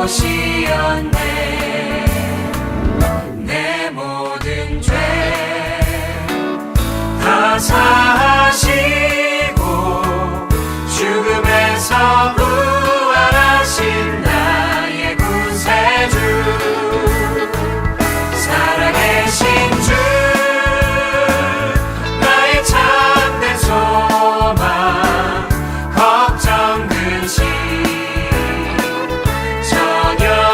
오시었네. 내 모든 죄 다 사하시고 죽음에서 부활하신 나의 구세주, 살아계신 주, 나의 참된 소망, 걱정 근심 전혀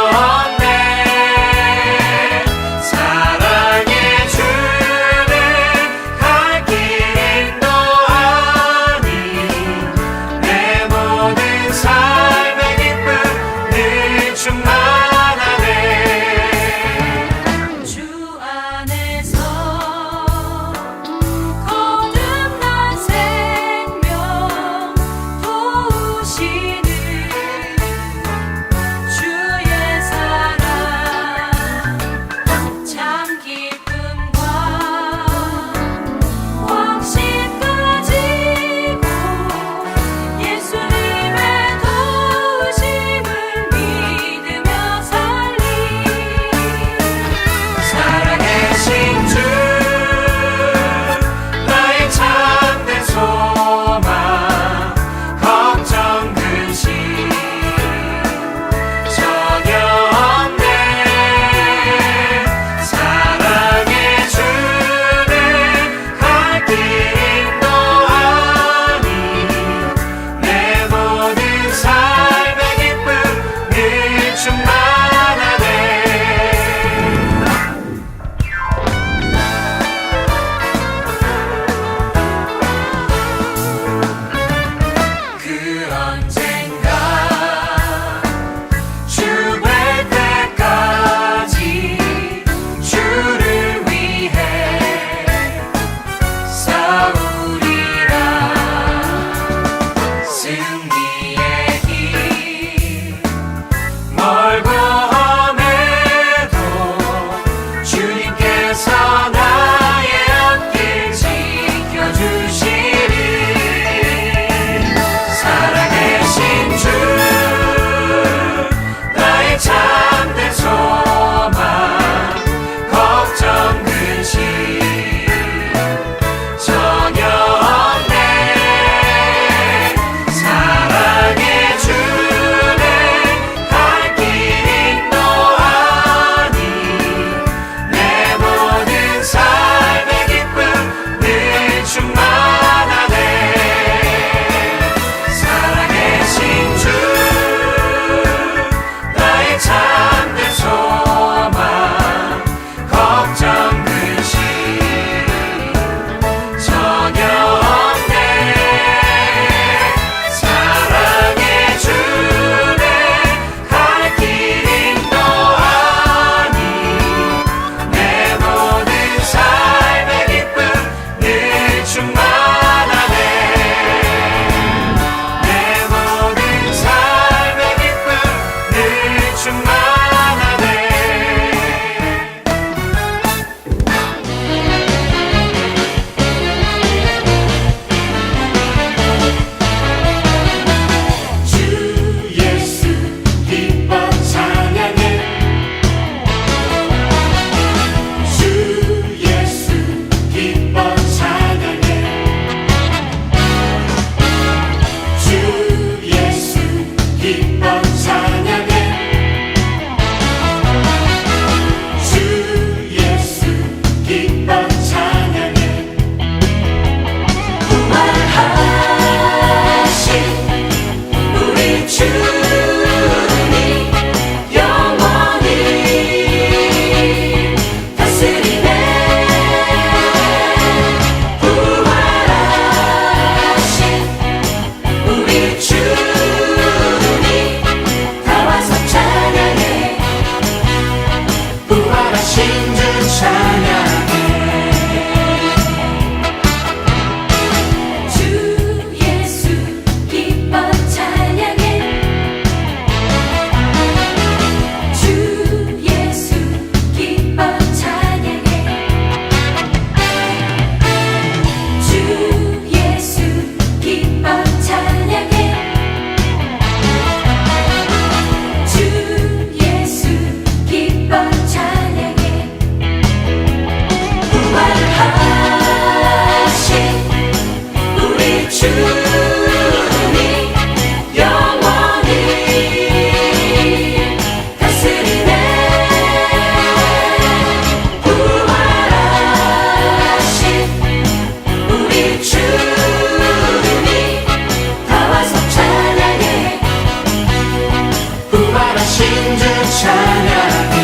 찬양해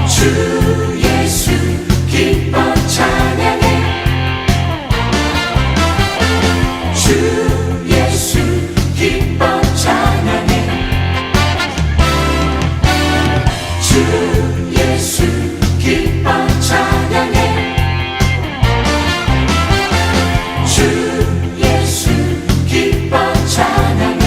주 예수 기뻐 찬양해 주 예수 기뻐 찬양해 주 예수 기뻐 찬양해 주 예수 기뻐 찬양해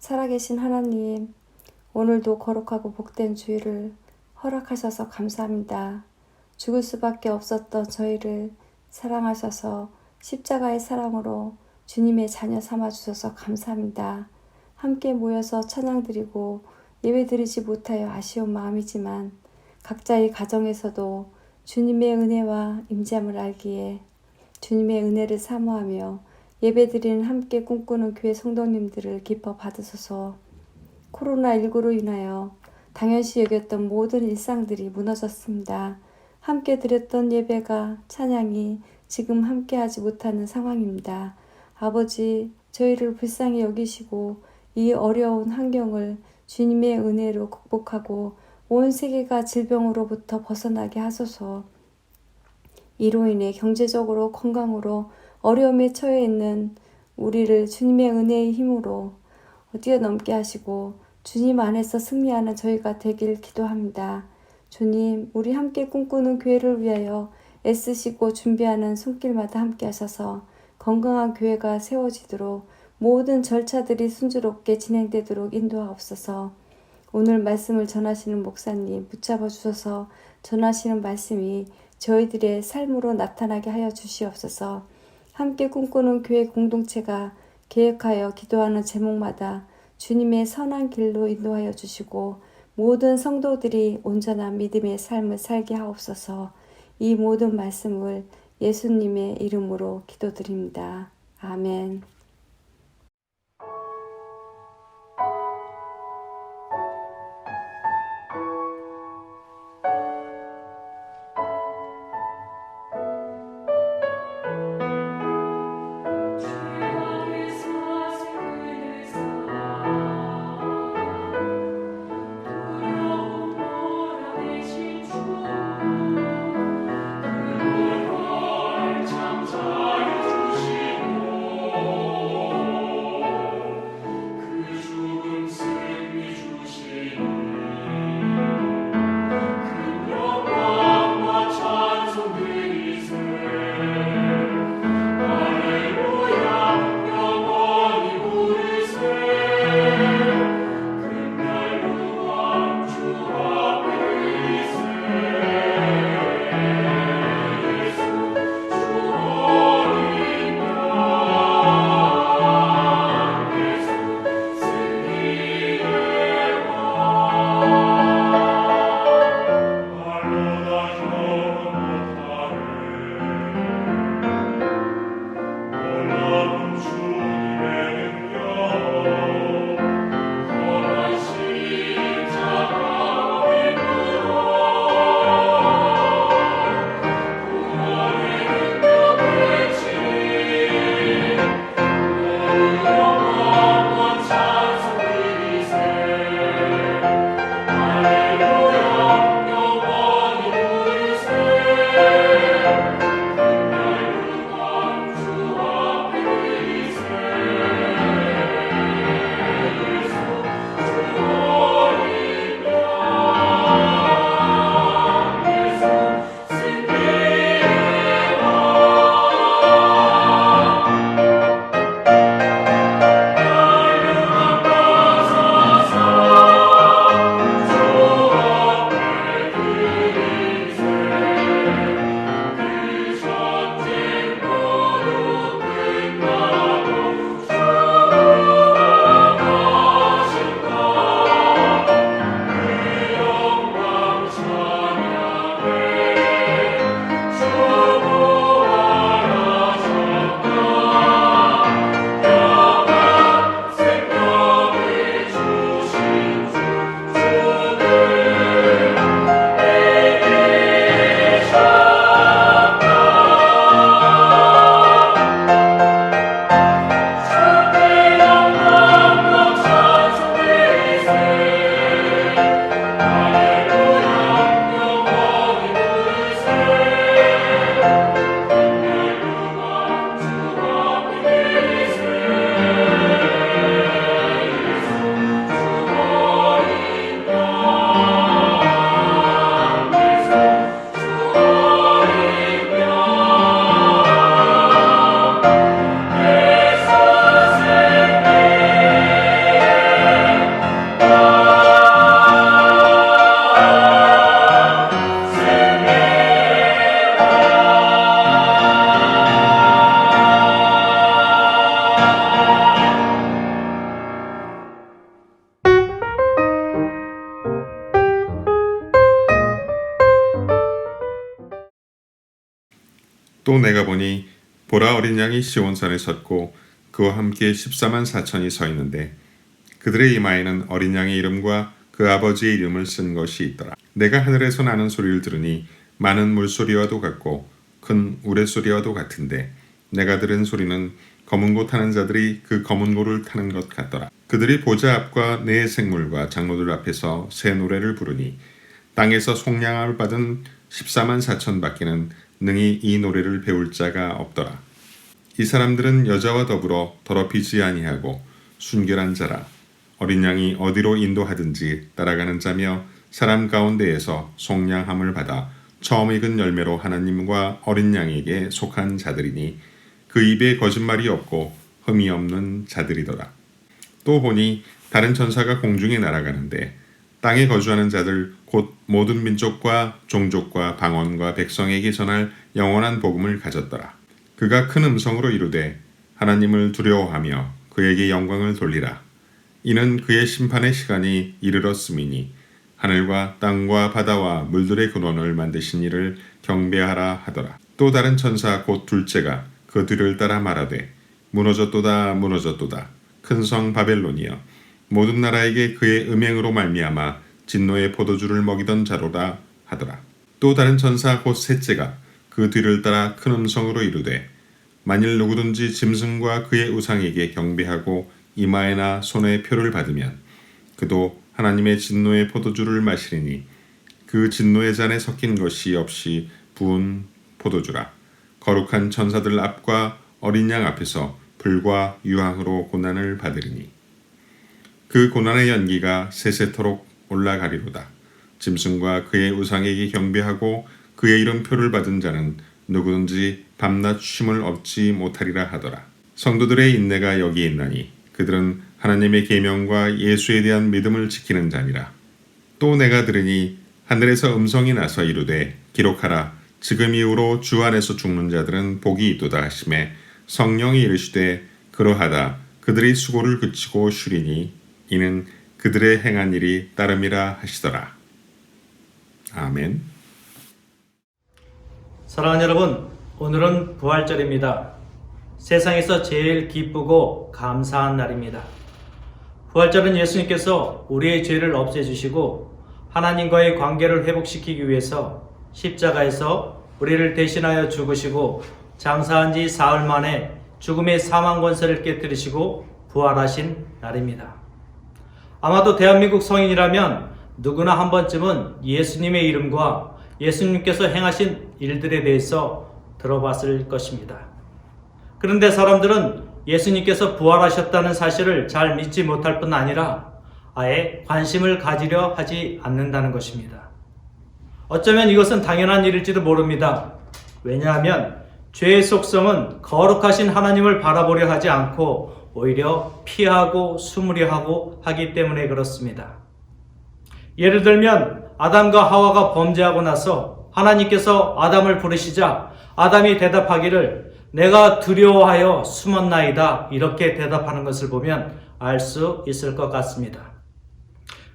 살아계신 하나님, 오늘도 거룩하고 복된 주일을 허락하셔서 감사합니다. 죽을 수밖에 없었던 저희를 사랑하셔서 십자가의 사랑으로 주님의 자녀 삼아주셔서 감사합니다. 함께 모여서 찬양드리고 예배드리지 못하여 아쉬운 마음이지만 각자의 가정에서도 주님의 은혜와 임재함을 알기에 주님의 은혜를 사모하며 예배드리는 함께 꿈꾸는 교회 성도님들을 기뻐 받으소서. 코로나19로 인하여 당연시 여겼던 모든 일상들이 무너졌습니다. 함께 드렸던 예배가 찬양이 지금 함께하지 못하는 상황입니다. 아버지, 저희를 불쌍히 여기시고 이 어려운 환경을 주님의 은혜로 극복하고 온 세계가 질병으로부터 벗어나게 하소서. 이로 인해 경제적으로 건강으로 어려움에 처해 있는 우리를 주님의 은혜의 힘으로 뛰어넘게 하시고 주님 안에서 승리하는 저희가 되길 기도합니다. 주님, 우리 함께 꿈꾸는 교회를 위하여 애쓰시고 준비하는 손길마다 함께 하셔서 건강한 교회가 세워지도록 모든 절차들이 순조롭게 진행되도록 인도하옵소서. 오늘 말씀을 전하시는 목사님 붙잡아 주셔서 전하시는 말씀이 저희들의 삶으로 나타나게 하여 주시옵소서. 함께 꿈꾸는 교회 공동체가 계획하여 기도하는 제목마다 주님의 선한 길로 인도하여 주시고 모든 성도들이 온전한 믿음의 삶을 살게 하옵소서. 이 모든 말씀을 예수님의 이름으로 기도드립니다. 아멘. 참 잘해주시고 또 내가 보니 보라 어린 양이 시온산에 섰고 그와 함께 14만 4천이 서 있는데 그들의 이마에는 어린 양의 이름과 그 아버지의 이름을 쓴 것이 있더라. 내가 하늘에서 나는 소리를 들으니 많은 물소리와도 같고 큰 우레소리와도 같은데 내가 들은 소리는 검은 고 타는 자들이 그 검은 고를 타는 것 같더라. 그들이 보좌 앞과 네 생물과 장로들 앞에서 새 노래를 부르니 땅에서 속량함을 받은 14만 4천 밖에는 능히 이 노래를 배울 자가 없더라. 이 사람들은 여자와 더불어 더럽히지 아니하고 순결한 자라. 어린 양이 어디로 인도하든지 따라가는 자며 사람 가운데에서 속량함을 받아 처음 익은 열매로 하나님과 어린 양에게 속한 자들이니 그 입에 거짓말이 없고 흠이 없는 자들이더라. 또 보니 다른 천사가 공중에 날아가는데 땅에 거주하는 자들 곧 모든 민족과 종족과 방언과 백성에게 전할 영원한 복음을 가졌더라. 그가 큰 음성으로 이르되 하나님을 두려워하며 그에게 영광을 돌리라. 이는 그의 심판의 시간이 이르렀음이니 하늘과 땅과 바다와 물들의 근원을 만드신 이를 경배하라 하더라. 또 다른 천사 곧 둘째가 그 뒤를 따라 말하되 무너졌도다 무너졌도다 큰 성 바벨론이여 모든 나라에게 그의 음행으로 말미암아 진노의 포도주를 먹이던 자로다 하더라. 또 다른 천사 곧 셋째가 그 뒤를 따라 큰 음성으로 이르되 만일 누구든지 짐승과 그의 우상에게 경배하고 이마에나 손에 표를 받으면 그도 하나님의 진노의 포도주를 마시리니 그 진노의 잔에 섞인 것이 없이 부은 포도주라. 거룩한 천사들 앞과 어린 양 앞에서 불과 유황으로 고난을 받으리니 그 고난의 연기가 세세토록 올라가리로다. 짐승과 그의 우상에게 경배하고 그의 이름표를 받은 자는 누구든지 밤낮 쉼을 얻지 못하리라 하더라. 성도들의 인내가 여기에 있나니 그들은 하나님의 계명과 예수에 대한 믿음을 지키는 자니라. 또 내가 들으니 하늘에서 음성이 나서 이르되 기록하라. 지금 이후로 주 안에서 죽는 자들은 복이 있도다 하시매 성령이 이르시되 그러하다. 그들이 수고를 그치고 쉬리니 이는 그들의 행한 일이 따름이라 하시더라. 아멘. 사랑하는 여러분, 오늘은 부활절입니다. 세상에서 제일 기쁘고 감사한 날입니다. 부활절은 예수님께서 우리의 죄를 없애주시고 하나님과의 관계를 회복시키기 위해서 십자가에서 우리를 대신하여 죽으시고 장사한 지 사흘 만에 죽음의 사망 권세를 깨뜨리시고 부활하신 날입니다. 아마도 대한민국 성인이라면 누구나 한 번쯤은 예수님의 이름과 예수님께서 행하신 일들에 대해서 들어봤을 것입니다. 그런데 사람들은 예수님께서 부활하셨다는 사실을 잘 믿지 못할 뿐 아니라 아예 관심을 가지려 하지 않는다는 것입니다. 어쩌면 이것은 당연한 일일지도 모릅니다. 왜냐하면 죄의 속성은 거룩하신 하나님을 바라보려 하지 않고 오히려 피하고 숨으려 하고 하기 때문에 그렇습니다. 예를 들면 아담과 하와가 범죄하고 나서 하나님께서 아담을 부르시자 아담이 대답하기를 내가 두려워하여 숨었나이다 이렇게 대답하는 것을 보면 알 수 있을 것 같습니다.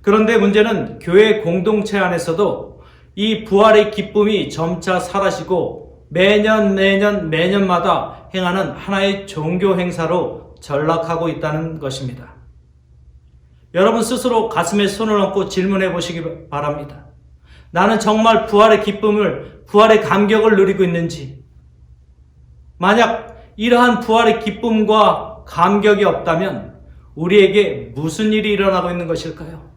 그런데 문제는 교회 공동체 안에서도 이 부활의 기쁨이 점차 사라지고 매년마다 행하는 하나의 종교 행사로 전락하고 있다는 것입니다. 여러분 스스로 가슴에 손을 얹고 질문해 보시기 바랍니다. 나는 정말 부활의 기쁨을, 부활의 감격을 누리고 있는지, 만약 이러한 부활의 기쁨과 감격이 없다면 우리에게 무슨 일이 일어나고 있는 것일까요?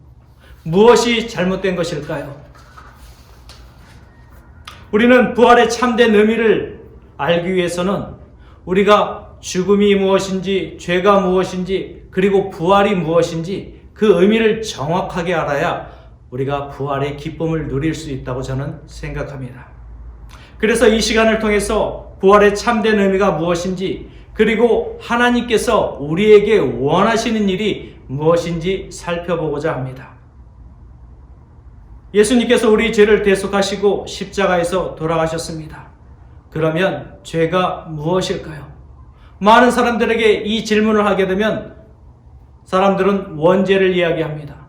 무엇이 잘못된 것일까요? 우리는 부활의 참된 의미를 알기 위해서는 우리가 죽음이 무엇인지, 죄가 무엇인지, 그리고 부활이 무엇인지 그 의미를 정확하게 알아야 우리가 부활의 기쁨을 누릴 수 있다고 저는 생각합니다. 그래서 이 시간을 통해서 부활의 참된 의미가 무엇인지, 그리고 하나님께서 우리에게 원하시는 일이 무엇인지 살펴보고자 합니다. 예수님께서 우리 죄를 대속하시고 십자가에서 돌아가셨습니다. 그러면 죄가 무엇일까요? 많은 사람들에게 이 질문을 하게 되면 사람들은 원죄를 이야기합니다.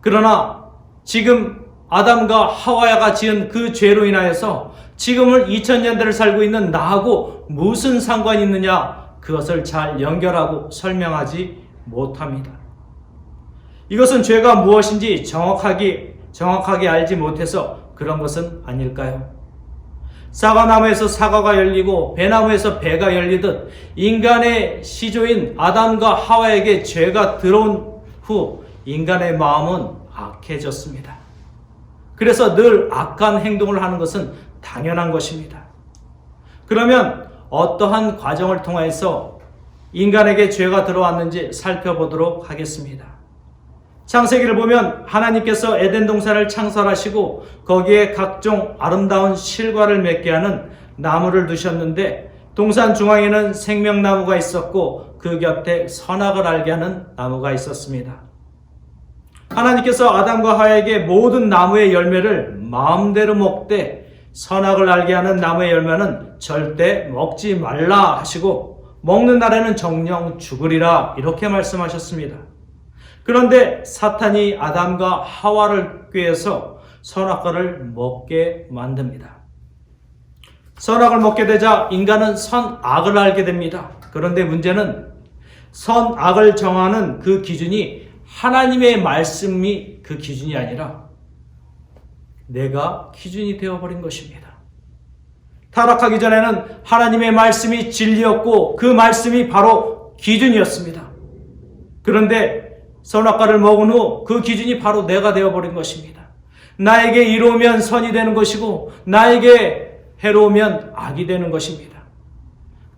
그러나 지금 아담과 하와가 지은 그 죄로 인하여서 지금은 2000년대를 살고 있는 나하고 무슨 상관이 있느냐, 그것을 잘 연결하고 설명하지 못합니다. 이것은 죄가 무엇인지 정확하게 알지 못해서 그런 것은 아닐까요? 사과나무에서 사과가 열리고 배나무에서 배가 열리듯 인간의 시조인 아담과 하와에게 죄가 들어온 후 인간의 마음은 악해졌습니다. 그래서 늘 악한 행동을 하는 것은 당연한 것입니다. 그러면 어떠한 과정을 통해서 인간에게 죄가 들어왔는지 살펴보도록 하겠습니다. 창세기를 보면 하나님께서 에덴 동산을 창설하시고 거기에 각종 아름다운 실과를 맺게 하는 나무를 두셨는데 동산 중앙에는 생명나무가 있었고 그 곁에 선악을 알게 하는 나무가 있었습니다. 하나님께서 아담과 하와에게 모든 나무의 열매를 마음대로 먹되 선악을 알게 하는 나무의 열매는 절대 먹지 말라 하시고 먹는 날에는 정녕 죽으리라 이렇게 말씀하셨습니다. 그런데 사탄이 아담과 하와를 꾀해서 선악과를 먹게 만듭니다. 선악을 먹게 되자 인간은 선악을 알게 됩니다. 그런데 문제는 선악을 정하는 그 기준이 하나님의 말씀이 그 기준이 아니라 내가 기준이 되어버린 것입니다. 타락하기 전에는 하나님의 말씀이 진리였고 그 말씀이 바로 기준이었습니다. 그런데 선악과를 먹은 후 그 기준이 바로 내가 되어버린 것입니다. 나에게 이로우면 선이 되는 것이고 나에게 해로우면 악이 되는 것입니다.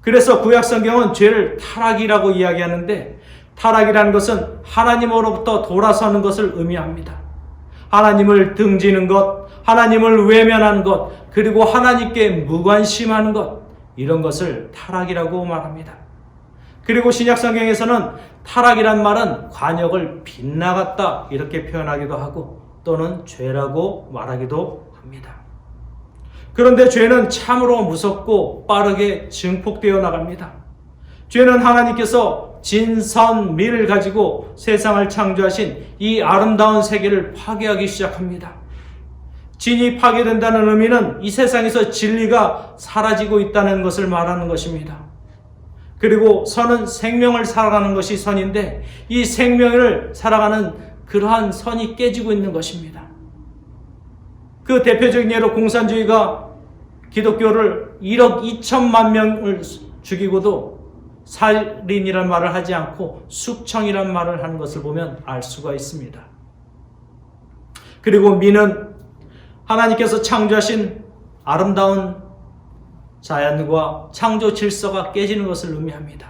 그래서 구약성경은 죄를 타락이라고 이야기하는데 타락이라는 것은 하나님으로부터 돌아서는 것을 의미합니다. 하나님을 등지는 것, 하나님을 외면하는 것, 그리고 하나님께 무관심하는 것, 이런 것을 타락이라고 말합니다. 그리고 신약성경에서는 타락이란 말은 관역을 빗나갔다 이렇게 표현하기도 하고 또는 죄라고 말하기도 합니다. 그런데 죄는 참으로 무섭고 빠르게 증폭되어 나갑니다. 죄는 하나님께서 진선미를 가지고 세상을 창조하신 이 아름다운 세계를 파괴하기 시작합니다. 진이 파괴된다는 의미는 이 세상에서 진리가 사라지고 있다는 것을 말하는 것입니다. 그리고 선은 생명을 살아가는 것이 선인데 이 생명을 살아가는 그러한 선이 깨지고 있는 것입니다. 그 대표적인 예로 공산주의가 기독교를 1억 2천만 명을 죽이고도 살인이란 말을 하지 않고 숙청이란 말을 하는 것을 보면 알 수가 있습니다. 그리고 미는 하나님께서 창조하신 아름다운 자연과 창조 질서가 깨지는 것을 의미합니다.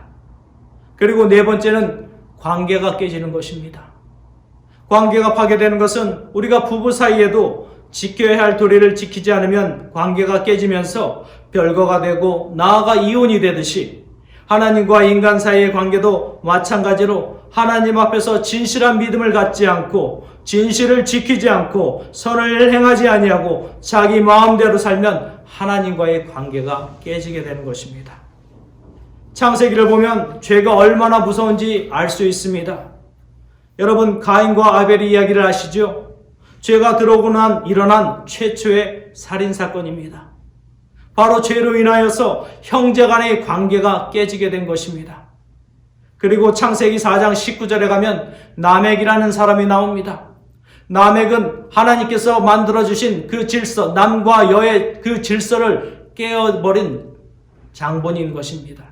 그리고 네 번째는 관계가 깨지는 것입니다. 관계가 파괴되는 것은 우리가 부부 사이에도 지켜야 할 도리를 지키지 않으면 관계가 깨지면서 별거가 되고 나아가 이혼이 되듯이 하나님과 인간 사이의 관계도 마찬가지로 하나님 앞에서 진실한 믿음을 갖지 않고 진실을 지키지 않고 선을 행하지 아니하고 자기 마음대로 살면 하나님과의 관계가 깨지게 되는 것입니다. 창세기를 보면 죄가 얼마나 무서운지 알 수 있습니다. 여러분, 가인과 아벨의 이야기를 아시죠? 죄가 들어오고 난 일어난 최초의 살인사건입니다. 바로 죄로 인하여서 형제 간의 관계가 깨지게 된 것입니다. 그리고 창세기 4장 19절에 가면 라멕이라는 사람이 나옵니다. 라멕은 하나님께서 만들어주신 그 질서, 남과 여의 그 질서를 깨어버린 장본인 것입니다.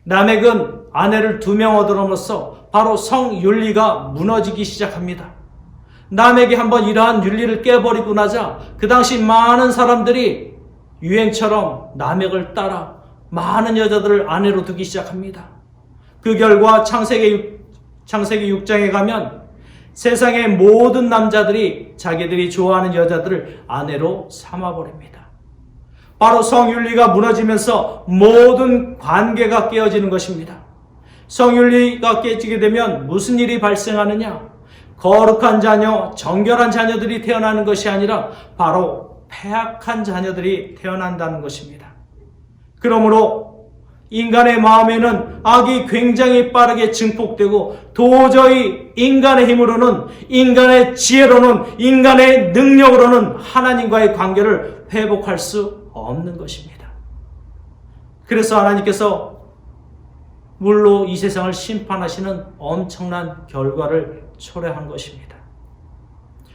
라멕은 아내를 2명 얻음으로써 바로 성윤리가 무너지기 시작합니다. 라멕이 한번 이러한 윤리를 깨버리고 나자 그 당시 많은 사람들이 유행처럼 라멕을 따라 많은 여자들을 아내로 두기 시작합니다. 그 결과 창세기 6장에 가면 세상의 모든 남자들이 자기들이 좋아하는 여자들을 아내로 삼아버립니다. 바로 성윤리가 무너지면서 모든 관계가 깨어지는 것입니다. 성윤리가 깨지게 되면 무슨 일이 발생하느냐? 거룩한 자녀, 정결한 자녀들이 태어나는 것이 아니라 바로 패악한 자녀들이 태어난다는 것입니다. 그러므로 인간의 마음에는 악이 굉장히 빠르게 증폭되고 도저히 인간의 힘으로는, 인간의 지혜로는, 인간의 능력으로는 하나님과의 관계를 회복할 수 없는 것입니다. 그래서 하나님께서 물로 이 세상을 심판하시는 엄청난 결과를 초래한 것입니다.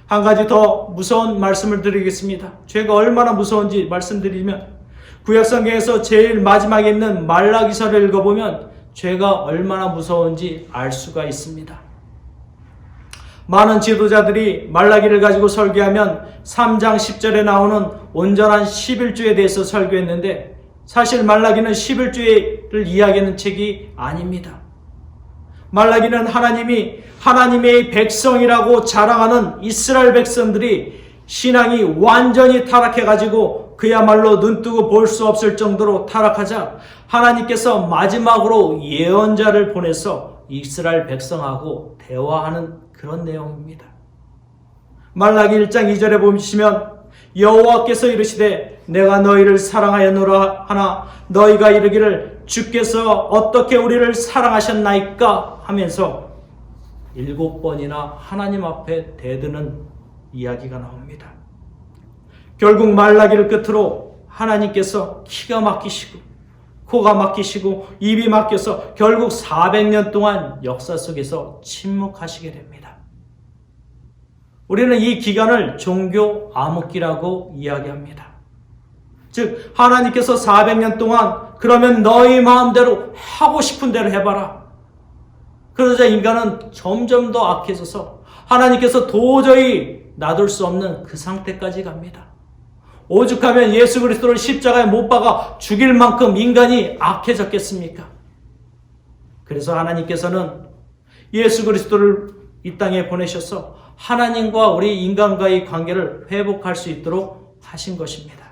한 가지 더 무서운 말씀을 드리겠습니다. 죄가 얼마나 무서운지 말씀드리면, 구약성경에서 제일 마지막에 있는 말라기서를 읽어보면 죄가 얼마나 무서운지 알 수가 있습니다. 많은 지도자들이 말라기를 가지고 설교하면 3장 10절에 나오는 온전한 11주에 대해서 설교했는데, 사실 말라기는 11주를 이야기하는 책이 아닙니다. 말라기는 하나님이 하나님의 백성이라고 자랑하는 이스라엘 백성들이 신앙이 완전히 타락해가지고 그야말로 눈뜨고 볼 수 없을 정도로 타락하자 하나님께서 마지막으로 예언자를 보내서 이스라엘 백성하고 대화하는 그런 내용입니다. 말라기 1장 2절에 보시면 여호와께서 이르시되 내가 너희를 사랑하였노라 하나 너희가 이르기를 주께서 어떻게 우리를 사랑하셨나이까 하면서 7번이나 하나님 앞에 대드는 이야기가 나옵니다. 결국 말라기를 끝으로 하나님께서 기가 막히시고 코가 막히시고 입이 막혀서 결국 400년 동안 역사 속에서 침묵하시게 됩니다. 우리는 이 기간을 종교 암흑기라고 이야기합니다. 즉 하나님께서 400년 동안 그러면 너희 마음대로 하고 싶은 대로 해봐라. 그러자 인간은 점점 더 악해져서 하나님께서 도저히 놔둘 수 없는 그 상태까지 갑니다. 오죽하면 예수 그리스도를 십자가에 못 박아 죽일 만큼 인간이 악해졌겠습니까? 그래서 하나님께서는 예수 그리스도를 이 땅에 보내셔서 하나님과 우리 인간과의 관계를 회복할 수 있도록 하신 것입니다.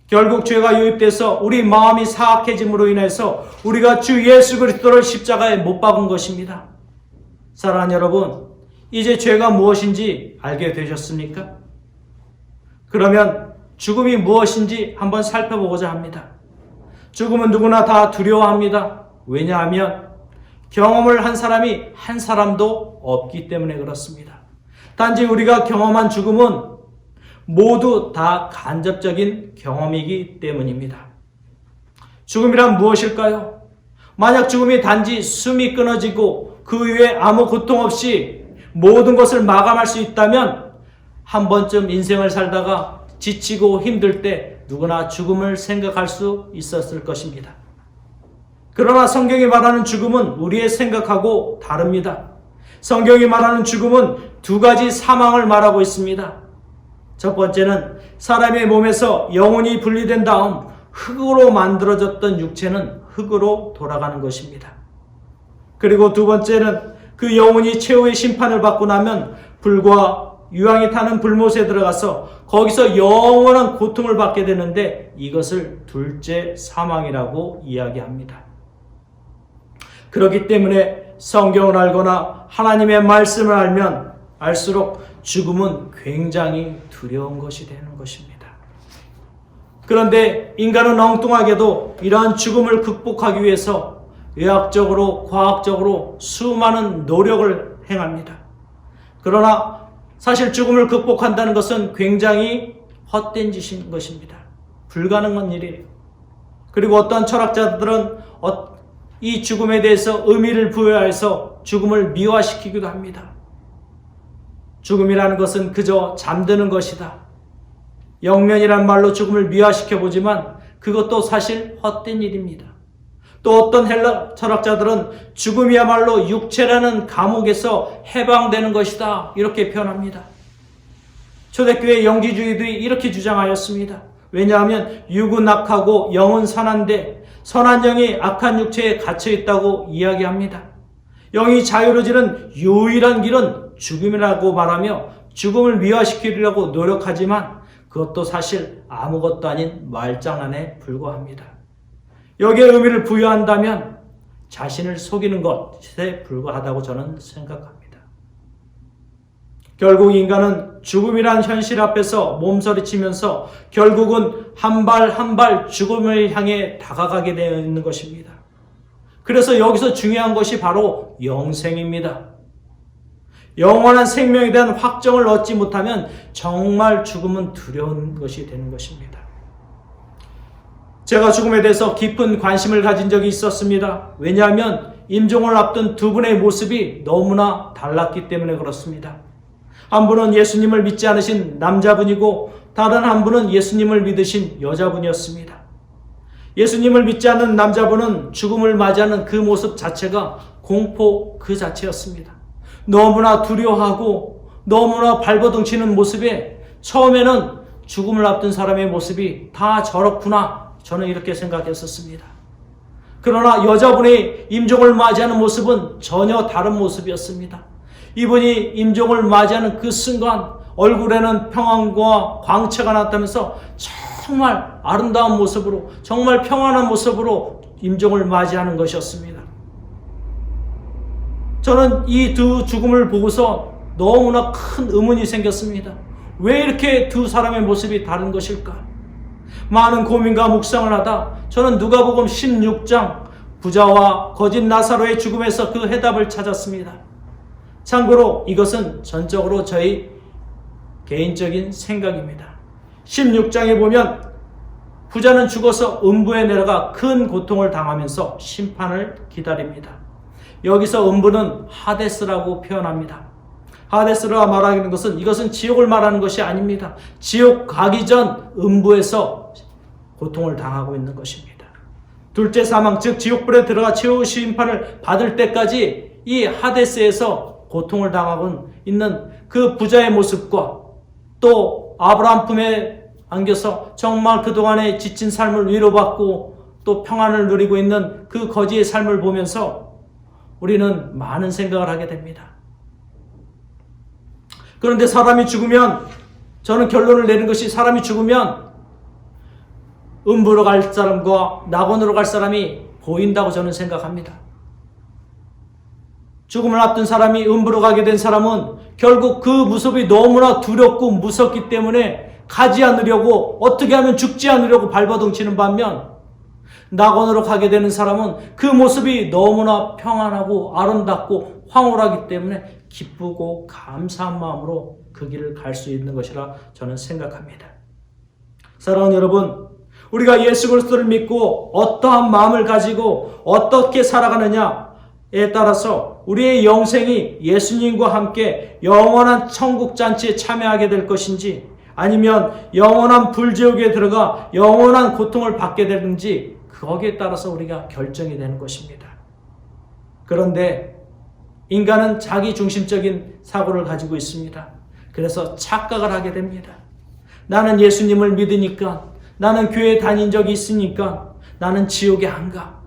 결국 죄가 유입돼서 우리 마음이 사악해짐으로 인해서 우리가 주 예수 그리스도를 십자가에 못 박은 것입니다. 사랑하는 여러분, 이제 죄가 무엇인지 알게 되셨습니까? 그러면 죽음이 무엇인지 한번 살펴보고자 합니다. 죽음은 누구나 다 두려워합니다. 왜냐하면 경험을 한 사람이 한 사람도 없기 때문에 그렇습니다. 단지 우리가 경험한 죽음은 모두 다 간접적인 경험이기 때문입니다. 죽음이란 무엇일까요? 만약 죽음이 단지 숨이 끊어지고 그 이후에 아무 고통 없이 모든 것을 마감할 수 있다면 한 번쯤 인생을 살다가 지치고 힘들 때 누구나 죽음을 생각할 수 있었을 것입니다. 그러나 성경이 말하는 죽음은 우리의 생각하고 다릅니다. 성경이 말하는 죽음은 두 가지 사망을 말하고 있습니다. 첫 번째는 사람의 몸에서 영혼이 분리된 다음 흙으로 만들어졌던 육체는 흙으로 돌아가는 것입니다. 그리고 두 번째는 그 영혼이 최후의 심판을 받고 나면 불과 유황이 타는 불못에 들어가서 거기서 영원한 고통을 받게 되는데 이것을 둘째 사망이라고 이야기합니다. 그렇기 때문에 성경을 알거나 하나님의 말씀을 알면 알수록 죽음은 굉장히 두려운 것이 되는 것입니다. 그런데 인간은 엉뚱하게도 이러한 죽음을 극복하기 위해서 의학적으로, 과학적으로 수많은 노력을 행합니다. 그러나 사실 죽음을 극복한다는 것은 굉장히 헛된 짓인 것입니다. 불가능한 일이에요. 그리고 어떤 철학자들은 이 죽음에 대해서 의미를 부여해서 죽음을 미화시키기도 합니다. 죽음이라는 것은 그저 잠드는 것이다. 영면이란 말로 죽음을 미화시켜보지만 그것도 사실 헛된 일입니다. 또 어떤 헬라 철학자들은 죽음이야말로 육체라는 감옥에서 해방되는 것이다. 이렇게 표현합니다. 초대교회 영지주의들이 이렇게 주장하였습니다. 왜냐하면 육은 악하고 영은 선한데 선한 영이 악한 육체에 갇혀있다고 이야기합니다. 영이 자유로지는 유일한 길은 죽음이라고 말하며 죽음을 미화시키려고 노력하지만 그것도 사실 아무것도 아닌 말장난에 불과합니다. 여기에 의미를 부여한다면 자신을 속이는 것에 불과하다고 저는 생각합니다. 결국 인간은 죽음이란 현실 앞에서 몸서리치면서 결국은 한 발 한 발 죽음을 향해 다가가게 되어 있는 것입니다. 그래서 여기서 중요한 것이 바로 영생입니다. 영원한 생명에 대한 확정을 얻지 못하면 정말 죽음은 두려운 것이 되는 것입니다. 제가 죽음에 대해서 깊은 관심을 가진 적이 있었습니다. 왜냐하면 임종을 앞둔 두 분의 모습이 너무나 달랐기 때문에 그렇습니다. 한 분은 예수님을 믿지 않으신 남자분이고 다른 한 분은 예수님을 믿으신 여자분이었습니다. 예수님을 믿지 않는 남자분은 죽음을 맞이하는 그 모습 자체가 공포 그 자체였습니다. 너무나 두려워하고 너무나 발버둥치는 모습에 처음에는 죽음을 앞둔 사람의 모습이 다 저렇구나, 저는 이렇게 생각했었습니다. 그러나 여자분의 임종을 맞이하는 모습은 전혀 다른 모습이었습니다. 이분이 임종을 맞이하는 그 순간 얼굴에는 평안과 광채가 나타나면서 정말 아름다운 모습으로, 정말 평안한 모습으로 임종을 맞이하는 것이었습니다. 저는 이 두 죽음을 보고서 너무나 큰 의문이 생겼습니다. 왜 이렇게 두 사람의 모습이 다른 것일까? 많은 고민과 묵상을 하다 저는 누가복음 16장 부자와 거짓 나사로의 죽음에서 그 해답을 찾았습니다. 참고로 이것은 전적으로 저희 개인적인 생각입니다. 16장에 보면 부자는 죽어서 음부에 내려가 큰 고통을 당하면서 심판을 기다립니다. 여기서 음부는 하데스라고 표현합니다. 하데스라 말하는 것은 이것은 지옥을 말하는 것이 아닙니다. 지옥 가기 전 음부에서 고통을 당하고 있는 것입니다. 둘째 사망, 즉 지옥불에 들어가 최후 심판을 받을 때까지 이 하데스에서 고통을 당하고 있는 그 부자의 모습과 또 아브라함 품에 안겨서 정말 그동안의 지친 삶을 위로받고 또 평안을 누리고 있는 그 거지의 삶을 보면서 우리는 많은 생각을 하게 됩니다. 그런데 사람이 죽으면, 저는 결론을 내린 것이 사람이 죽으면 음부로 갈 사람과 낙원으로 갈 사람이 보인다고 저는 생각합니다. 죽음을 앞둔 사람이 음부로 가게 된 사람은 결국 그 모습이 너무나 두렵고 무섭기 때문에 가지 않으려고, 어떻게 하면 죽지 않으려고 발버둥치는 반면 낙원으로 가게 되는 사람은 그 모습이 너무나 평안하고 아름답고 황홀하기 때문에 기쁘고 감사한 마음으로 그 길을 갈 수 있는 것이라 저는 생각합니다. 사랑하는 여러분, 우리가 예수 그리스도를 믿고 어떠한 마음을 가지고 어떻게 살아가느냐에 따라서 우리의 영생이 예수님과 함께 영원한 천국 잔치에 참여하게 될 것인지 아니면 영원한 불지옥에 들어가 영원한 고통을 받게 되는지 거기에 따라서 우리가 결정이 되는 것입니다. 그런데 인간은 자기 중심적인 사고를 가지고 있습니다. 그래서 착각을 하게 됩니다. 나는 예수님을 믿으니까, 나는 교회 다닌 적이 있으니까 나는 지옥에 안 가.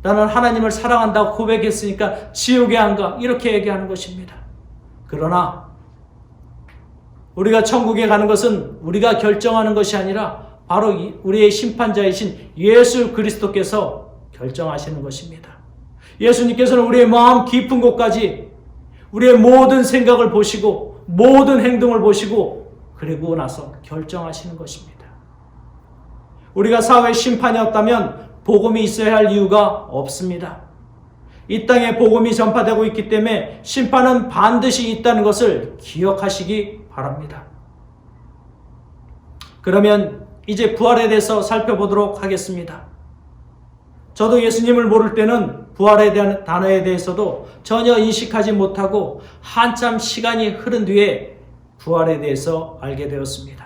나는 하나님을 사랑한다고 고백했으니까 지옥에 안 가. 이렇게 얘기하는 것입니다. 그러나 우리가 천국에 가는 것은 우리가 결정하는 것이 아니라 바로 우리의 심판자이신 예수 그리스도께서 결정하시는 것입니다. 예수님께서는 우리의 마음 깊은 곳까지 우리의 모든 생각을 보시고 모든 행동을 보시고 그리고 나서 결정하시는 것입니다. 우리가 사회 심판이 없다면 복음이 있어야 할 이유가 없습니다. 이 땅에 복음이 전파되고 있기 때문에 심판은 반드시 있다는 것을 기억하시기 바랍니다. 그러면 이제 부활에 대해서 살펴보도록 하겠습니다. 저도 예수님을 모를 때는 부활에 대한 단어에 대해서도 전혀 인식하지 못하고 한참 시간이 흐른 뒤에 부활에 대해서 알게 되었습니다.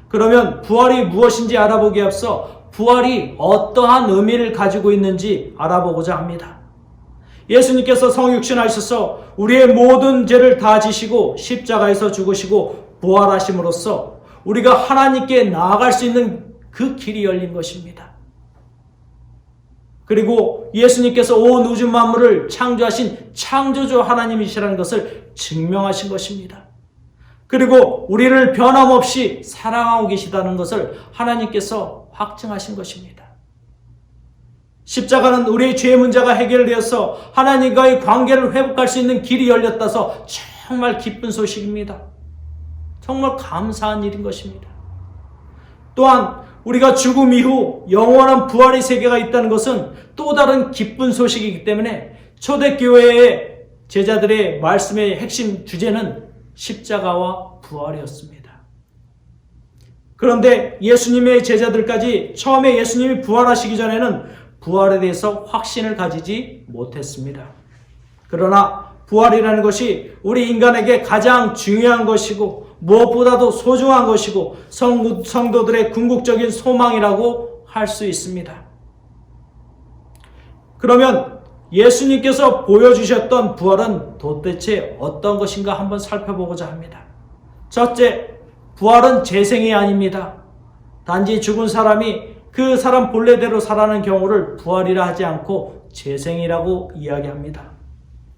그러면 부활이 무엇인지 알아보기에 앞서 부활이 어떠한 의미를 가지고 있는지 알아보고자 합니다. 예수님께서 성육신하셔서 우리의 모든 죄를 다 지시고 십자가에서 죽으시고 부활하심으로써 우리가 하나님께 나아갈 수 있는 그 길이 열린 것입니다. 그리고 예수님께서 온 우주 만물을 창조하신 창조주 하나님이시라는 것을 증명하신 것입니다. 그리고 우리를 변함없이 사랑하고 계시다는 것을 하나님께서 확증하신 것입니다. 십자가는 우리의 죄 문제가 해결되어서 하나님과의 관계를 회복할 수 있는 길이 열렸다서 정말 기쁜 소식입니다. 정말 감사한 일인 것입니다. 또한 우리가 죽음 이후 영원한 부활의 세계가 있다는 것은 또 다른 기쁜 소식이기 때문에 초대교회의 제자들의 말씀의 핵심 주제는 십자가와 부활이었습니다. 그런데 예수님의 제자들까지 처음에 예수님이 부활하시기 전에는 부활에 대해서 확신을 가지지 못했습니다. 그러나 부활이라는 것이 우리 인간에게 가장 중요한 것이고 무엇보다도 소중한 것이고 성도들의 궁극적인 소망이라고 할 수 있습니다. 그러면 예수님께서 보여주셨던 부활은 도대체 어떤 것인가 한번 살펴보고자 합니다. 첫째, 부활은 재생이 아닙니다. 단지 죽은 사람이 그 사람 본래대로 살아나는 경우를 부활이라 하지 않고 재생이라고 이야기합니다.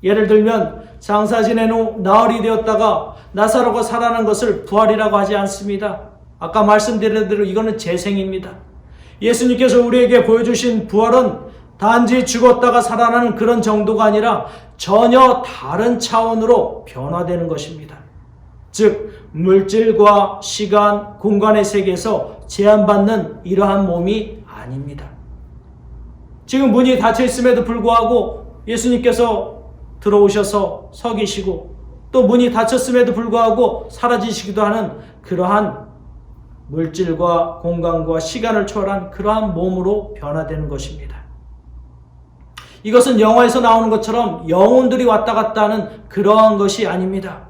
예를 들면 장사 지낸 후 나흘이 되었다가 나사로가 살아난 것을 부활이라고 하지 않습니다. 아까 말씀드린 대로 이거는 재생입니다. 예수님께서 우리에게 보여주신 부활은 단지 죽었다가 살아나는 그런 정도가 아니라 전혀 다른 차원으로 변화되는 것입니다. 즉 물질과 시간, 공간의 세계에서 제한받는 이러한 몸이 아닙니다. 지금 문이 닫혀 있음에도 불구하고 예수님께서 들어오셔서 서 계시고 또 문이 닫혔음에도 불구하고 사라지시기도 하는 그러한 물질과 공간과 시간을 초월한 그러한 몸으로 변화되는 것입니다. 이것은 영화에서 나오는 것처럼 영혼들이 왔다 갔다 하는 그러한 것이 아닙니다.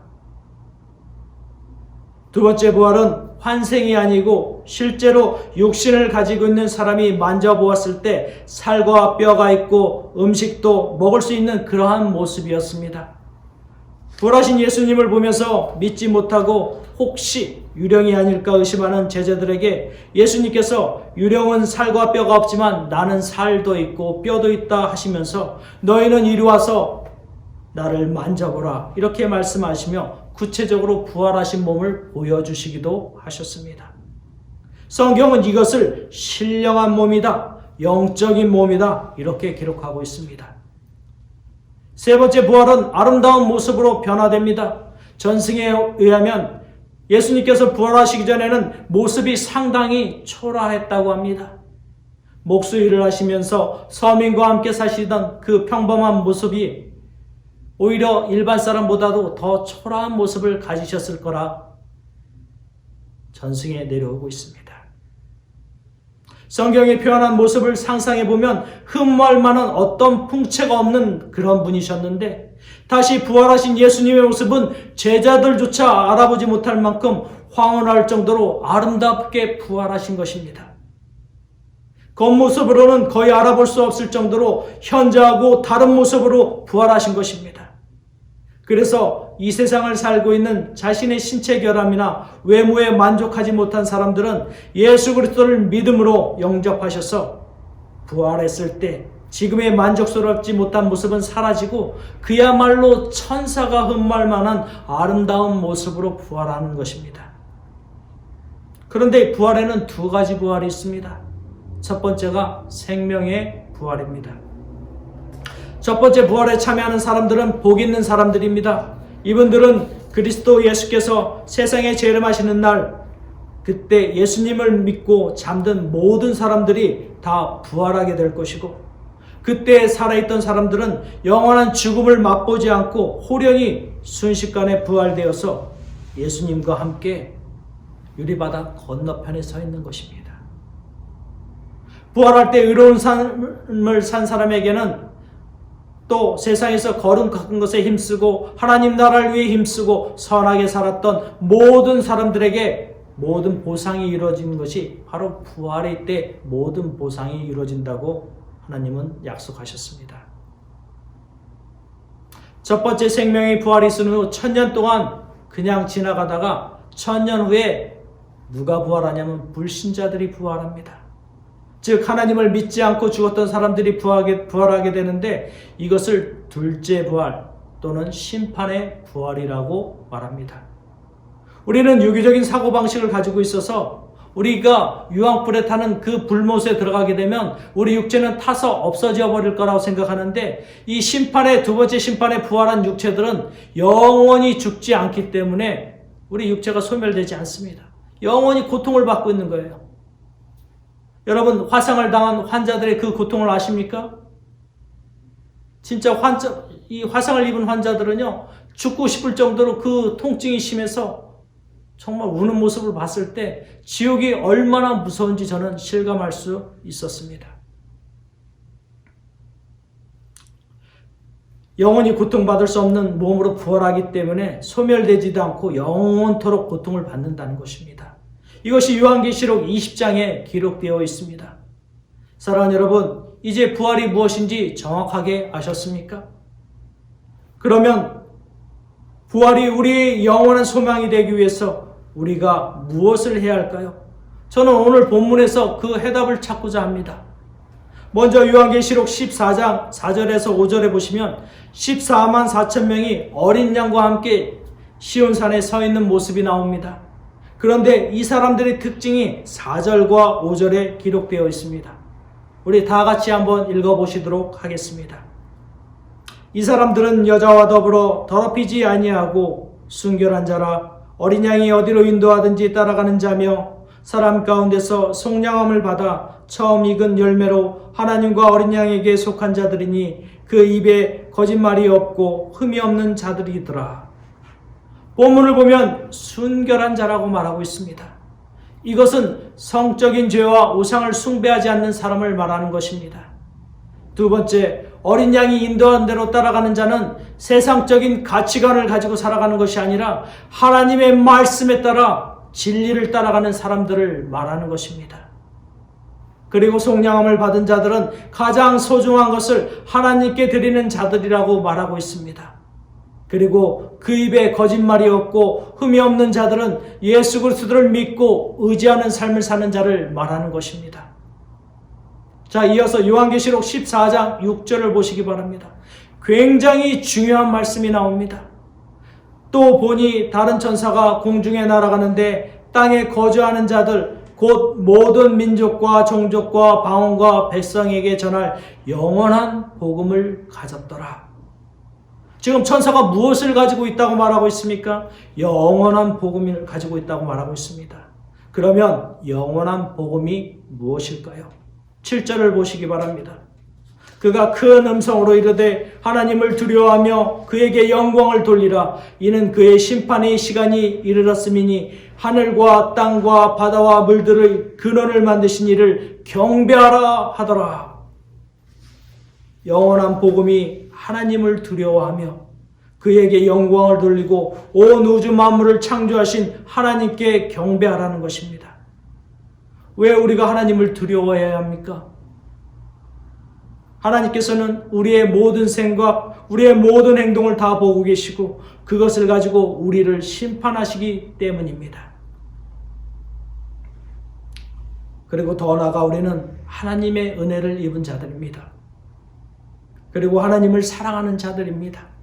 두 번째 부활은 환생이 아니고 실제로 육신을 가지고 있는 사람이 만져보았을 때 살과 뼈가 있고 음식도 먹을 수 있는 그러한 모습이었습니다. 부활하신 예수님을 보면서 믿지 못하고 혹시 유령이 아닐까 의심하는 제자들에게 예수님께서 유령은 살과 뼈가 없지만 나는 살도 있고 뼈도 있다 하시면서 너희는 이리 와서 나를 만져보라 이렇게 말씀하시며 구체적으로 부활하신 몸을 보여주시기도 하셨습니다. 성경은 이것을 신령한 몸이다, 영적인 몸이다 이렇게 기록하고 있습니다. 세 번째 부활은 아름다운 모습으로 변화됩니다. 전승에 의하면 예수님께서 부활하시기 전에는 모습이 상당히 초라했다고 합니다. 목수일을 하시면서 서민과 함께 사시던 그 평범한 모습이 오히려 일반 사람보다도 더 초라한 모습을 가지셨을 거라 전승에 내려오고 있습니다. 성경에 표현한 모습을 상상해보면 흠모할 만한 어떤 풍채가 없는 그런 분이셨는데 다시 부활하신 예수님의 모습은 제자들조차 알아보지 못할 만큼 황홀할 정도로 아름답게 부활하신 것입니다. 겉모습으로는 거의 알아볼 수 없을 정도로 현저하고 다른 모습으로 부활하신 것입니다. 그래서 이 세상을 살고 있는 자신의 신체 결함이나 외모에 만족하지 못한 사람들은 예수 그리스도를 믿음으로 영접하셔서 부활했을 때 지금의 만족스럽지 못한 모습은 사라지고 그야말로 천사가 흠모할 만한 아름다운 모습으로 부활하는 것입니다. 그런데 부활에는 두 가지 부활이 있습니다. 첫 번째가 생명의 부활입니다. 첫 번째 부활에 참여하는 사람들은 복 있는 사람들입니다. 이분들은 그리스도 예수께서 세상에 재림하시는 날 그때 예수님을 믿고 잠든 모든 사람들이 다 부활하게 될 것이고 그때 살아있던 사람들은 영원한 죽음을 맛보지 않고 호련히 순식간에 부활되어서 예수님과 함께 유리바다 건너편에 서 있는 것입니다. 부활할 때 의로운 삶을 산 사람에게는 또 세상에서 거룩한 것에 힘쓰고 하나님 나라를 위해 힘쓰고 선하게 살았던 모든 사람들에게 모든 보상이 이루어지는 것이 바로 부활의 때 모든 보상이 이루어진다고 하나님은 약속하셨습니다. 첫 번째 생명의 부활이 있은 후 1000년 동안 그냥 지나가다가 1000년 후에 누가 부활하냐면 불신자들이 부활합니다. 즉 하나님을 믿지 않고 죽었던 사람들이 부활하게 되는데 이것을 둘째 부활 또는 심판의 부활이라고 말합니다. 우리는 유기적인 사고방식을 가지고 있어서 우리가 유황불에 타는 그 불못에 들어가게 되면 우리 육체는 타서 없어져 버릴 거라고 생각하는데, 이 심판의 두 번째 심판에 부활한 육체들은 영원히 죽지 않기 때문에 우리 육체가 소멸되지 않습니다. 영원히 고통을 받고 있는 거예요. 여러분, 화상을 당한 환자들의 그 고통을 아십니까? 진짜 이 화상을 입은 환자들은요, 죽고 싶을 정도로 그 통증이 심해서 정말 우는 모습을 봤을 때 지옥이 얼마나 무서운지 저는 실감할 수 있었습니다. 영원히 고통받을 수 없는 몸으로 부활하기 때문에 소멸되지도 않고 영원토록 고통을 받는다는 것입니다. 이것이 요한계시록 20장에 기록되어 있습니다. 사랑하는 여러분, 이제 부활이 무엇인지 정확하게 아셨습니까? 그러면 부활이 우리의 영원한 소망이 되기 위해서 우리가 무엇을 해야 할까요? 저는 오늘 본문에서 그 해답을 찾고자 합니다. 먼저 요한계시록 14장 4절에서 5절에 보시면 14만 4천 명이 어린 양과 함께 시온산에 서 있는 모습이 나옵니다. 그런데 이 사람들의 특징이 4절과 5절에 기록되어 있습니다. 우리 다 같이 한번 읽어보시도록 하겠습니다. 이 사람들은 여자와 더불어 더럽히지 아니하고 순결한 자라, 어린 양이 어디로 인도하든지 따라가는 자며 사람 가운데서 속량함을 받아 처음 익은 열매로 하나님과 어린 양에게 속한 자들이니 그 입에 거짓말이 없고 흠이 없는 자들이더라. 본문을 보면 순결한 자라고 말하고 있습니다. 이것은 성적인 죄와 우상을 숭배하지 않는 사람을 말하는 것입니다. 두 번째, 어린 양이 인도한 대로 따라가는 자는 세상적인 가치관을 가지고 살아가는 것이 아니라 하나님의 말씀에 따라 진리를 따라가는 사람들을 말하는 것입니다. 그리고 속량함을 받은 자들은 가장 소중한 것을 하나님께 드리는 자들이라고 말하고 있습니다. 그리고 그 입에 거짓말이 없고 흠이 없는 자들은 예수 그리스도를 믿고 의지하는 삶을 사는 자를 말하는 것입니다. 자, 이어서 요한계시록 14장 6절을 보시기 바랍니다. 굉장히 중요한 말씀이 나옵니다. 또 보니 다른 천사가 공중에 날아가는데 땅에 거주하는 자들 곧 모든 민족과 종족과 방언과 백성에게 전할 영원한 복음을 가졌더라. 지금 천사가 무엇을 가지고 있다고 말하고 있습니까? 영원한 복음을 가지고 있다고 말하고 있습니다. 그러면 영원한 복음이 무엇일까요? 7절을 보시기 바랍니다. 그가 큰 음성으로 이르되 하나님을 두려워하며 그에게 영광을 돌리라. 이는 그의 심판의 시간이 이르렀음이니 하늘과 땅과 바다와 물들의 근원을 만드신 이를 경배하라 하더라. 영원한 복음이 하나님을 두려워하며 그에게 영광을 돌리고 온 우주 만물을 창조하신 하나님께 경배하라는 것입니다. 왜 우리가 하나님을 두려워해야 합니까? 하나님께서는 우리의 모든 생각, 우리의 모든 행동을 다 보고 계시고 그것을 가지고 우리를 심판하시기 때문입니다. 그리고 더 나아가 우리는 하나님의 은혜를 입은 자들입니다. 그리고 하나님을 사랑하는 자들입니다.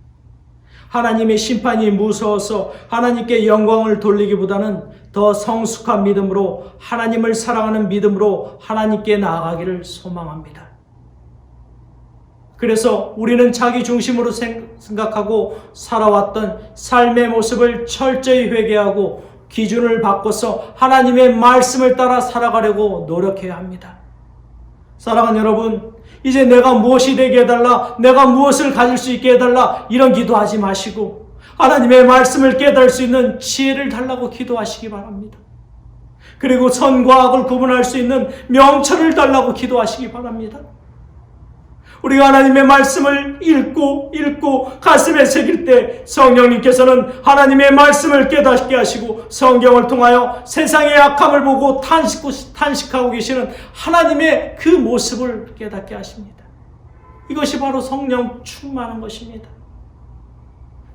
하나님의 심판이 무서워서 하나님께 영광을 돌리기보다는 더 성숙한 믿음으로 하나님을 사랑하는 믿음으로 하나님께 나아가기를 소망합니다. 그래서 우리는 자기 중심으로 생각하고 살아왔던 삶의 모습을 철저히 회개하고 기준을 바꿔서 하나님의 말씀을 따라 살아가려고 노력해야 합니다. 사랑하는 여러분, 이제 내가 무엇이 되게 해달라, 내가 무엇을 가질 수 있게 해달라 이런 기도하지 마시고 하나님의 말씀을 깨달을 수 있는 지혜를 달라고 기도하시기 바랍니다. 그리고 선과 악을 구분할 수 있는 명철을 달라고 기도하시기 바랍니다. 우리가 하나님의 말씀을 읽고 가슴에 새길 때 성령님께서는 하나님의 말씀을 깨닫게 하시고 성경을 통하여 세상의 악함을 보고 탄식하고 계시는 하나님의 그 모습을 깨닫게 하십니다. 이것이 바로 성령 충만한 것입니다.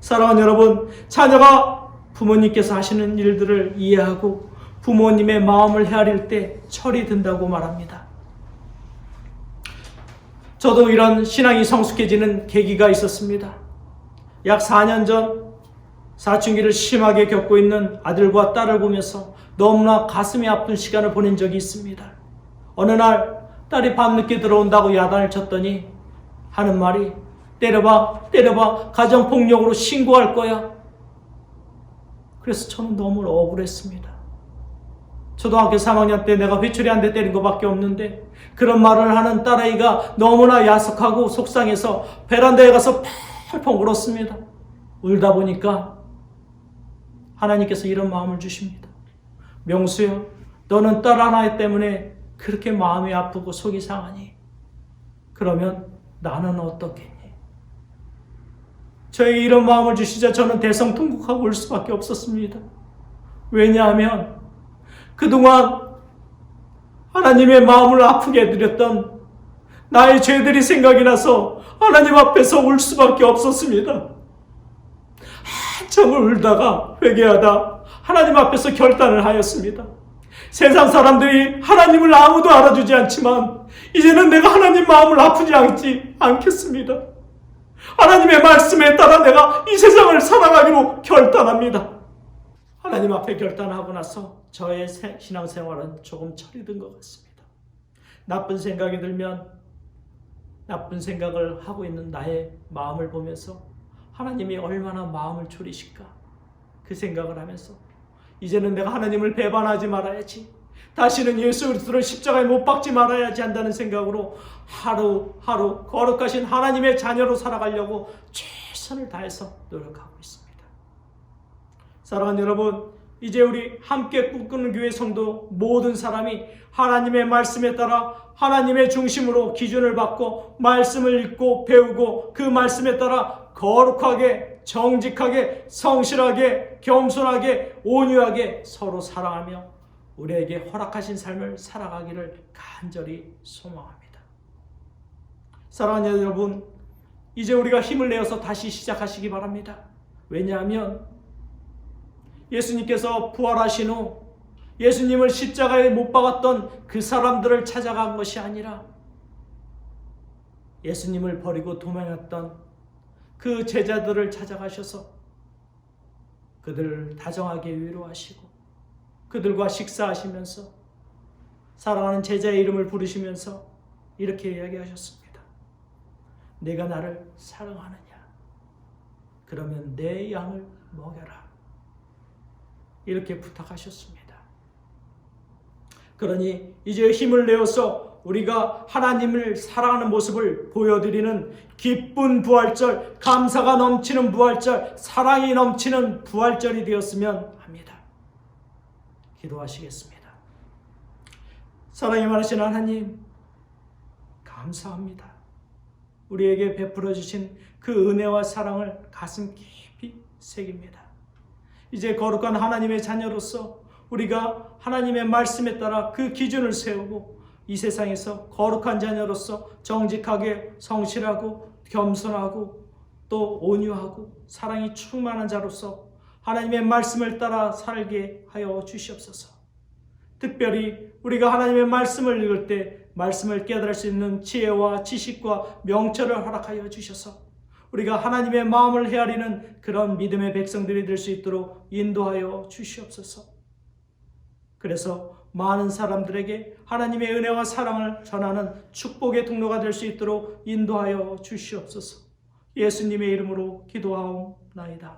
사랑하는 여러분, 자녀가 부모님께서 하시는 일들을 이해하고 부모님의 마음을 헤아릴 때 철이 든다고 말합니다. 저도 이런 신앙이 성숙해지는 계기가 있었습니다. 약 4년 전 사춘기를 심하게 겪고 있는 아들과 딸을 보면서 너무나 가슴이 아픈 시간을 보낸 적이 있습니다. 어느 날 딸이 밤늦게 들어온다고 야단을 쳤더니 하는 말이 때려봐 가정폭력으로 신고할 거야. 그래서 저는 너무 억울했습니다. 초등학교 3학년 때 내가 회초리 한 대 때린 것밖에 없는데 그런 말을 하는 딸아이가 너무나 야속하고 속상해서 베란다에 가서 펑펑 울었습니다. 울다 보니까 하나님께서 이런 마음을 주십니다. 명수야, 너는 딸 하나 때문에 그렇게 마음이 아프고 속이 상하니? 그러면 나는 어떻겠니? 저에게 이런 마음을 주시자 저는 대성통곡하고 울 수밖에 없었습니다. 왜냐하면 그동안 하나님의 마음을 아프게 해드렸던 나의 죄들이 생각이 나서 하나님 앞에서 울 수밖에 없었습니다. 한참을 울다가 회개하다 하나님 앞에서 결단을 하였습니다. 세상 사람들이 하나님을 아무도 알아주지 않지만 이제는 내가 하나님 마음을 아프지 않겠습니다. 하나님의 말씀에 따라 내가 이 세상을 살아가기로 결단합니다. 하나님 앞에 결단하고 나서 저의 신앙생활은 조금 철이 든 것 같습니다. 나쁜 생각이 들면 나쁜 생각을 하고 있는 나의 마음을 보면서 하나님이 얼마나 마음을 졸이실까 그 생각을 하면서 이제는 내가 하나님을 배반하지 말아야지, 다시는 예수 그리스도를 십자가에 못 박지 말아야지 한다는 생각으로 하루하루 거룩하신 하나님의 자녀로 살아가려고 최선을 다해서 노력하고 있습니다. 사랑하는 여러분, 이제 우리 함께 꿈꾸는 교회 성도 모든 사람이 하나님의 말씀에 따라 하나님의 중심으로 기준을 받고 말씀을 읽고 배우고 그 말씀에 따라 거룩하게, 정직하게, 성실하게, 겸손하게, 온유하게 서로 사랑하며 우리에게 허락하신 삶을 살아가기를 간절히 소망합니다. 사랑하는 여러분, 이제 우리가 힘을 내어서 다시 시작하시기 바랍니다. 왜냐하면 예수님께서 부활하신 후 예수님을 십자가에 못 박았던 그 사람들을 찾아간 것이 아니라 예수님을 버리고 도망했던 그 제자들을 찾아가셔서 그들을 다정하게 위로하시고 그들과 식사하시면서 사랑하는 제자의 이름을 부르시면서 이렇게 이야기하셨습니다. 내가 나를 사랑하느냐? 그러면 내 양을 먹여라. 이렇게 부탁하셨습니다. 그러니 이제 힘을 내어서 우리가 하나님을 사랑하는 모습을 보여드리는 기쁜 부활절, 감사가 넘치는 부활절, 사랑이 넘치는 부활절이 되었으면 합니다. 기도하시겠습니다. 사랑이 많으신 하나님, 감사합니다. 우리에게 베풀어 주신 그 은혜와 사랑을 가슴 깊이 새깁니다. 이제 거룩한 하나님의 자녀로서 우리가 하나님의 말씀에 따라 그 기준을 세우고 이 세상에서 거룩한 자녀로서 정직하게, 성실하고, 겸손하고 또 온유하고 사랑이 충만한 자로서 하나님의 말씀을 따라 살게 하여 주시옵소서. 특별히 우리가 하나님의 말씀을 읽을 때 말씀을 깨달을 수 있는 지혜와 지식과 명철을 허락하여 주셔서 우리가 하나님의 마음을 헤아리는 그런 믿음의 백성들이 될 수 있도록 인도하여 주시옵소서. 그래서 많은 사람들에게 하나님의 은혜와 사랑을 전하는 축복의 통로가 될 수 있도록 인도하여 주시옵소서. 예수님의 이름으로 기도하옵나이다.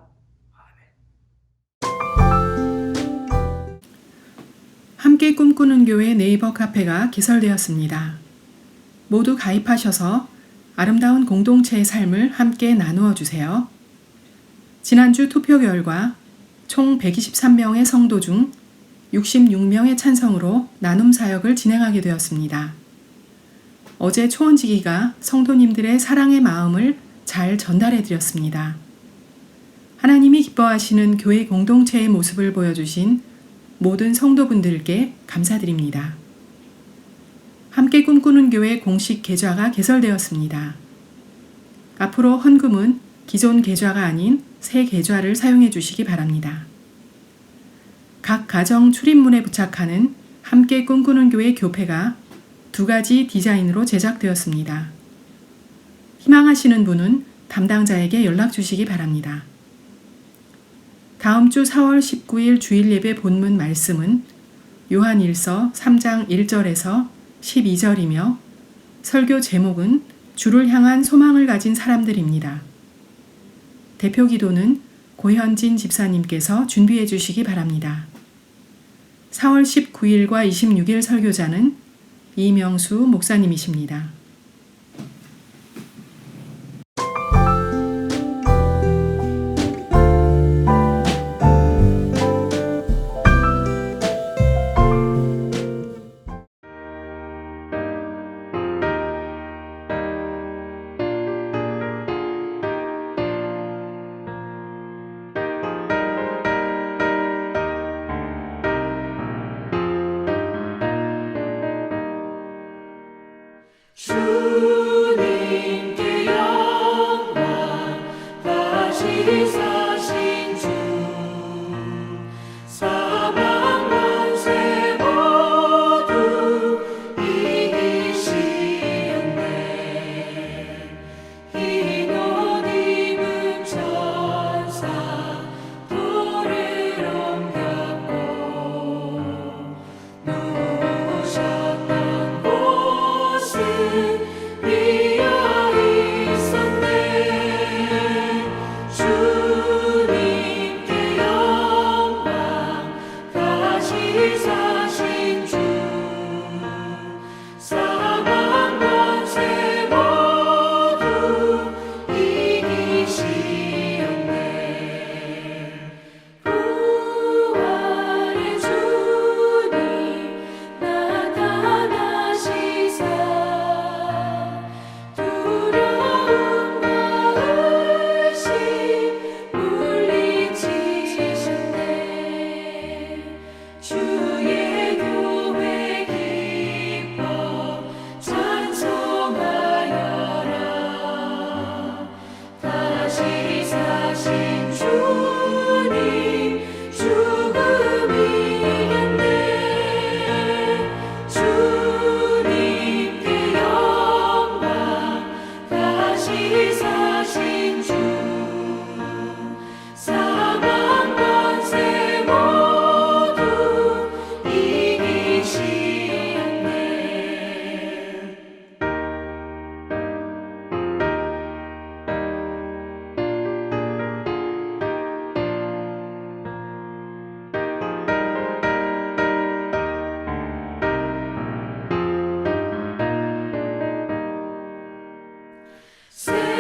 아멘. 함께 꿈꾸는 교회 네이버 카페가 개설되었습니다. 모두 가입하셔서 아름다운 공동체의 삶을 함께 나누어 주세요. 지난주 투표 결과 총 123명의 성도 중 66명의 찬성으로 나눔 사역을 진행하게 되었습니다. 어제 초원지기가 성도님들의 사랑의 마음을 잘 전달해 드렸습니다. 하나님이 기뻐하시는 교회 공동체의 모습을 보여주신 모든 성도분들께 감사드립니다. 함께 꿈꾸는 교회 공식 계좌가 개설되었습니다. 앞으로 헌금은 기존 계좌가 아닌 새 계좌를 사용해 주시기 바랍니다. 각 가정 출입문에 부착하는 함께 꿈꾸는 교회 교패가 2가지 디자인으로 제작되었습니다. 희망하시는 분은 담당자에게 연락 주시기 바랍니다. 다음 주 4월 19일 주일 예배 본문 말씀은 요한일서 3장 1절에서 12절이며 설교 제목은 주를 향한 소망을 가진 사람들입니다. 대표 기도는 고현진 집사님께서 준비해 주시기 바랍니다. 4월 19일과 26일 설교자는 이명수 목사님이십니다. 주님께 영광 다시 사신 주 사망 권세 모두 이기시었네. 흰 옷 입은 천사 돌을 옮겼고 누우셨던 곳은 비어 있었네. 주님께 영광 다시 사신 주 사망 권세 모두 이기시었네. 부활의 주님 나타나시사 두려움과 의심 물리치셨네. 주의 교회 기뻐 찬송하여라. 다시 사신 주님 죽음 이겼네. 주님께 영광 다시 사신 주 사망 권세 모두 이기시었네. 새